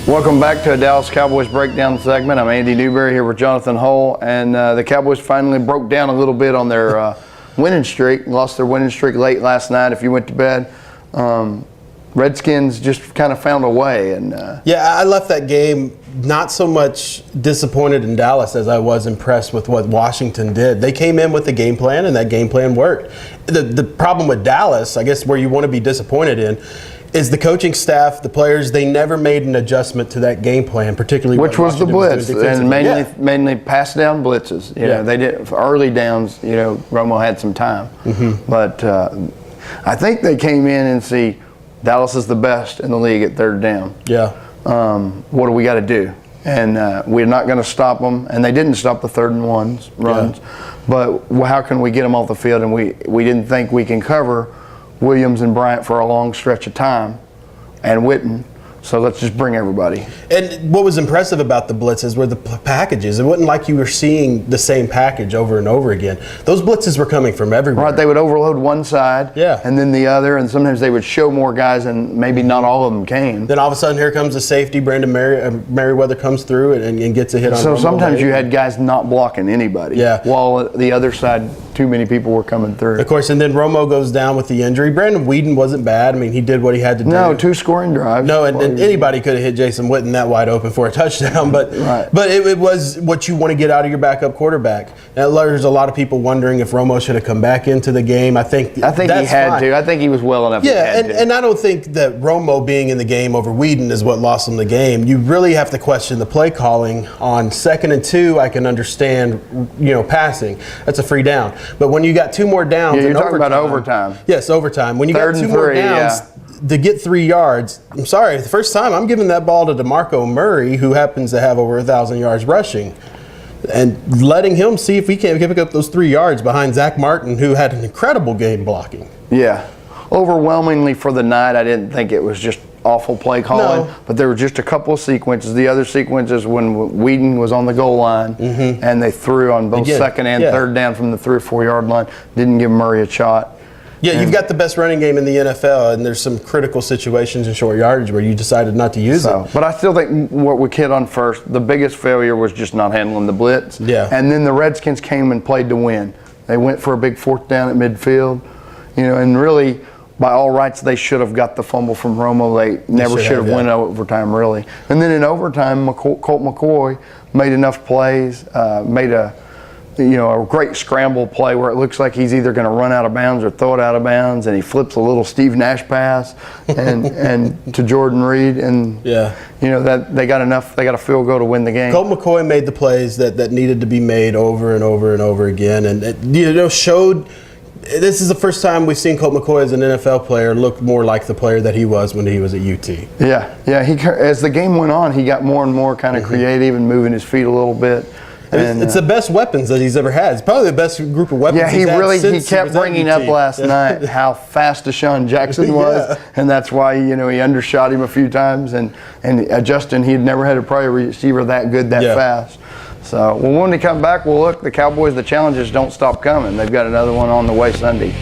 Welcome back to a Dallas Cowboys breakdown segment. I'm Andy Newberry here with Jonathan Hull, and the Cowboys finally broke down a little bit on their winning streak. Lost their winning streak late last night. If you went to bed, Redskins just kind of found a way. And yeah, I left that game not so much disappointed in Dallas as I was impressed with what Washington did. They came in with a game plan, and that game plan worked. The problem with Dallas, I guess, where you want to be disappointed in, is the coaching staff, the players. They never made an adjustment to that game plan, particularly which was the blitz, and mainly pass down blitzes. You know, they did for early downs. You know, Romo had some time, but I think they came in and see Dallas is the best in the league at third down. Yeah. What do we got to do? And we're not going to stop them. And they didn't stop the 3rd and 1 runs. Yeah. But how can we get them off the field? And we didn't think we can cover Williams and Bryant for a long stretch of time, and Witten. So let's just bring everybody. And what was impressive about the blitzes were the packages. It wasn't like you were seeing the same package over and over again. Those blitzes were coming from everywhere. Right, they would overload one side and then the other, and sometimes they would show more guys, and maybe not all of them came. Then all of a sudden, here comes the safety. Brandon Merriweather comes through and gets a hit on So Romo. sometimes you had guys not blocking anybody, while the other side, too many people were coming through. Of course, and then Romo goes down with the injury. Brandon Weeden wasn't bad. I mean, he did what he had to do. No, 2 scoring drives. No, and anybody could have hit Jason Witten that wide open for a touchdown, but it was what you want to get out of your backup quarterback. Now, there's a lot of people wondering if Romo should have come back into the game. I think he had to. I think he was well enough. Yeah, and I don't think that Romo being in the game over Weeden is what lost him the game. You really have to question the play calling on 2nd and 2. I can understand, passing. That's a free down. But when you got 2 more downs, you're talking about overtime. Yes, overtime. When you got 2 more downs. To get 3 yards, I'm sorry, the first time I'm giving that ball to DeMarco Murray, who happens to have over 1,000 yards rushing, and letting him see if he can pick up those 3 yards behind Zach Martin, who had an incredible game blocking. Yeah. Overwhelmingly for the night, I didn't think it was just awful play calling, but there were just a couple of sequences. The other sequences when Weeden was on the goal line and they threw on both 2nd and 3rd down from the 3 or 4 yard line, didn't give Murray a shot. Yeah, you've got the best running game in the NFL, and there's some critical situations in short yardage where you decided not to use it. But I still think what we hit on first, the biggest failure was just not handling the blitz. Yeah. And then the Redskins came and played to win. They went for a big 4th down at midfield, and really, by all rights, they should have got the fumble from Romo. They never should have went overtime, really. And then in overtime, Colt McCoy made enough plays, made a great scramble play where it looks like he's either going to run out of bounds or throw it out of bounds, and he flips a little Steve Nash pass and to Jordan Reed, and that they got enough. They got a field goal to win the game. Colt McCoy made the plays that needed to be made over and over and over again, and it showed. This is the first time we've seen Colt McCoy as an NFL player look more like the player that he was when he was at UT. Yeah. As the game went on, he got more and more kind of creative and moving his feet a little bit. And it's the best weapons that he's ever had. It's probably the best group of weapons he's had he kept bringing up last night how fast Deshaun Jackson was, and that's why he undershot him a few times. And Justin, he had never had a prior receiver that good that fast. So when we come back, we'll look. The Cowboys, the challenges don't stop coming. They've got another one on the way Sunday.